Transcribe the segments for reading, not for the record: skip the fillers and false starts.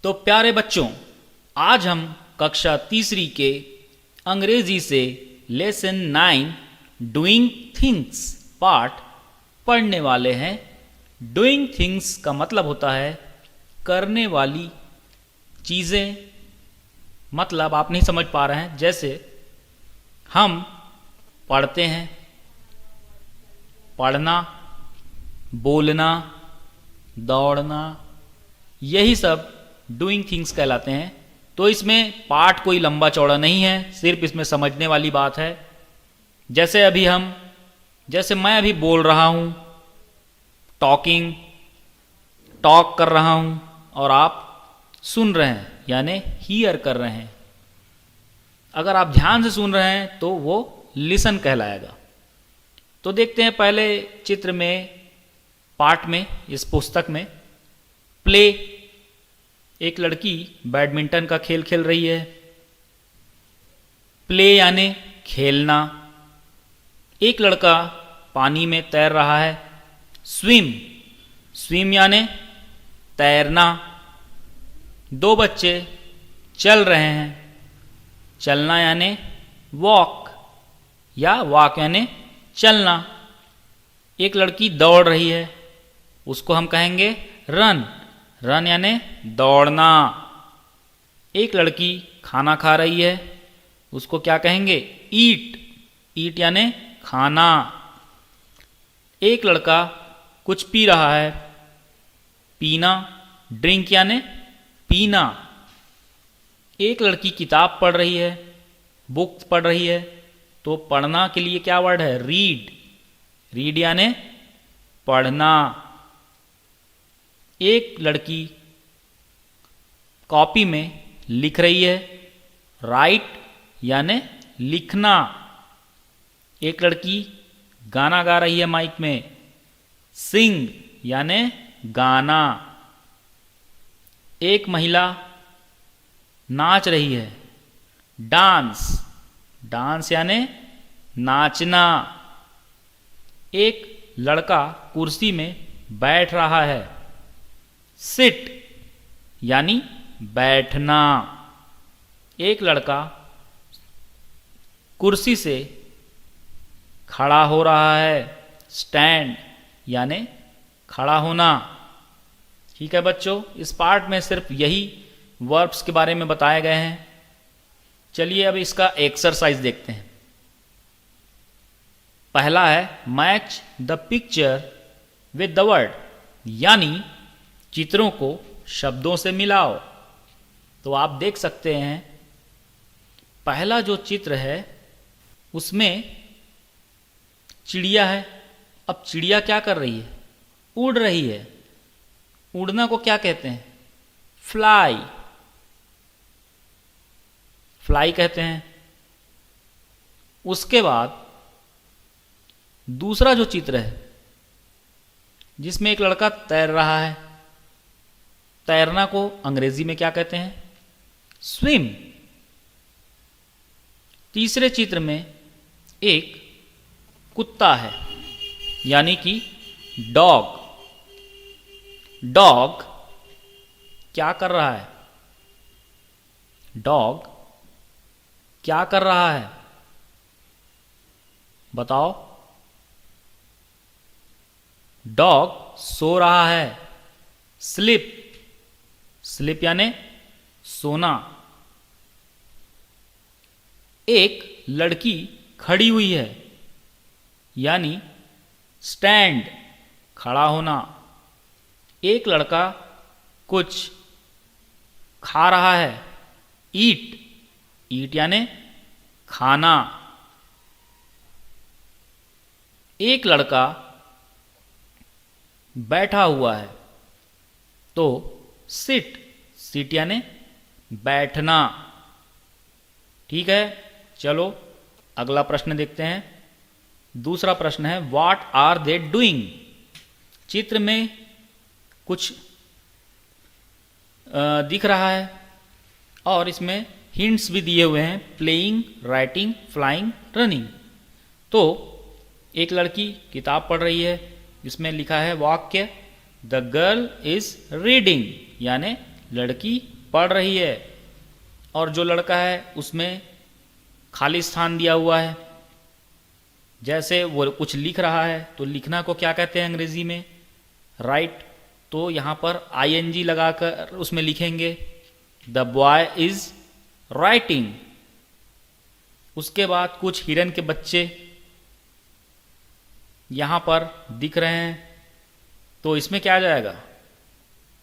तो प्यारे बच्चों, आज हम कक्षा तीसरी के अंग्रेजी से लेसन 9 डूइंग थिंग्स पार्ट पढ़ने वाले हैं। डूइंग थिंग्स का मतलब होता है करने वाली चीज़ें। मतलब आप नहीं समझ पा रहे हैं, जैसे हम पढ़ते हैं, पढ़ना, बोलना, दौड़ना, यही सब डूइंग थिंग्स कहलाते हैं। तो इसमें पाठ कोई लंबा चौड़ा नहीं है, सिर्फ इसमें समझने वाली बात है। जैसे मैं अभी बोल रहा हूँ, टॉक कर रहा हूँ, और आप सुन रहे हैं यानी हियर कर रहे हैं। अगर आप ध्यान से सुन रहे हैं तो वो लिसन कहलाएगा। तो देखते हैं पहले चित्र में, पाठ में, इस पुस्तक में प्ले, एक लड़की बैडमिंटन का खेल खेल रही है। प्ले यानी खेलना। एक लड़का पानी में तैर रहा है। स्विम यानी तैरना। दो बच्चे चल रहे हैं। चलना यानी वॉक, या वॉक यानी चलना। एक लड़की दौड़ रही है, उसको हम कहेंगे रन यानी दौड़ना। एक लड़की खाना खा रही है, उसको क्या कहेंगे? ईट यानी खाना। एक लड़का कुछ पी रहा है, पीना, ड्रिंक यानी पीना। एक लड़की किताब पढ़ रही है, बुक पढ़ रही है, तो पढ़ना के लिए क्या वर्ड है? रीड यानी पढ़ना। एक लड़की कॉपी में लिख रही है, राइट यानी लिखना। एक लड़की गाना गा रही है माइक में, सिंग यानी गाना। एक महिला नाच रही है, डांस यानी नाचना। एक लड़का कुर्सी में बैठ रहा है, सिट यानी बैठना। एक लड़का कुर्सी से खड़ा हो रहा है, स्टैंड यानी खड़ा होना। ठीक है बच्चों, इस पार्ट में सिर्फ यही वर्ब्स के बारे में बताए गए हैं। चलिए अब इसका एक्सरसाइज देखते हैं। पहला है match the picture with the word, यानी चित्रों को शब्दों से मिलाओ। तो आप देख सकते हैं पहला जो चित्र है उसमें चिड़िया है। अब चिड़िया क्या कर रही है? उड़ रही है। उड़ना को क्या कहते हैं? फ्लाई कहते हैं। उसके बाद दूसरा जो चित्र है जिसमें एक लड़का तैर रहा है, तैरना को अंग्रेजी में क्या कहते हैं? स्विम। तीसरे चित्र में एक कुत्ता है, यानी कि डॉग क्या कर रहा है? डॉग क्या कर रहा है? बताओ। डॉग सो रहा है, स्लिप यानी सोना। एक लड़की खड़ी हुई है, यानी स्टैंड खड़ा होना। एक लड़का कुछ खा रहा है, ईट यानी खाना। एक लड़का बैठा हुआ है, तो सिट यानी बैठना। ठीक है, चलो अगला प्रश्न देखते हैं। दूसरा प्रश्न है व्हाट आर दे डूइंग। चित्र में कुछ दिख रहा है और इसमें हिंट्स भी दिए हुए हैं, प्लेइंग, राइटिंग, फ्लाइंग, रनिंग। तो एक लड़की किताब पढ़ रही है, इसमें लिखा है वाक्य द गर्ल इज रीडिंग, यानी लड़की पढ़ रही है, और जो लड़का है उसमें खाली स्थान दिया हुआ है। जैसे वो कुछ लिख रहा है तो लिखना को क्या कहते हैं अंग्रेजी में? राइट। तो यहाँ पर आईएनजी लगाकर उसमें लिखेंगे द बॉय इज राइटिंग। उसके बाद कुछ हिरन के बच्चे यहाँ पर दिख रहे हैं, तो इसमें क्या आ जाएगा?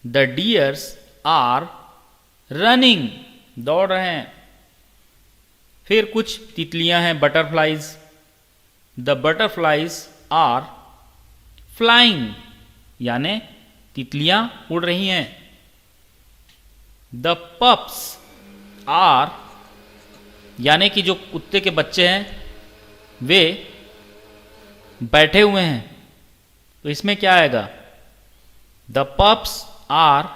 द डियर्स आर रनिंग, दौड़ रहे हैं। फिर कुछ तितलियां हैं, butterflies. The butterflies are flying, यानी तितलियां उड़ रही हैं। द पप्स आर, यानी कि जो कुत्ते के बच्चे हैं वे बैठे हुए हैं, तो इसमें क्या आएगा? The pups are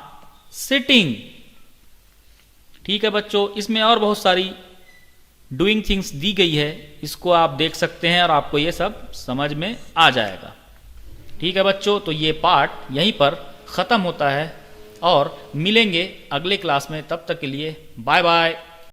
sitting. ठीक है बच्चों, इसमें और बहुत सारी डूइंग थिंग्स दी गई है, इसको आप देख सकते हैं और आपको ये सब समझ में आ जाएगा। ठीक है बच्चों, तो ये पार्ट यहीं पर ख़त्म होता है और मिलेंगे अगले क्लास में। तब तक के लिए बाय बाय।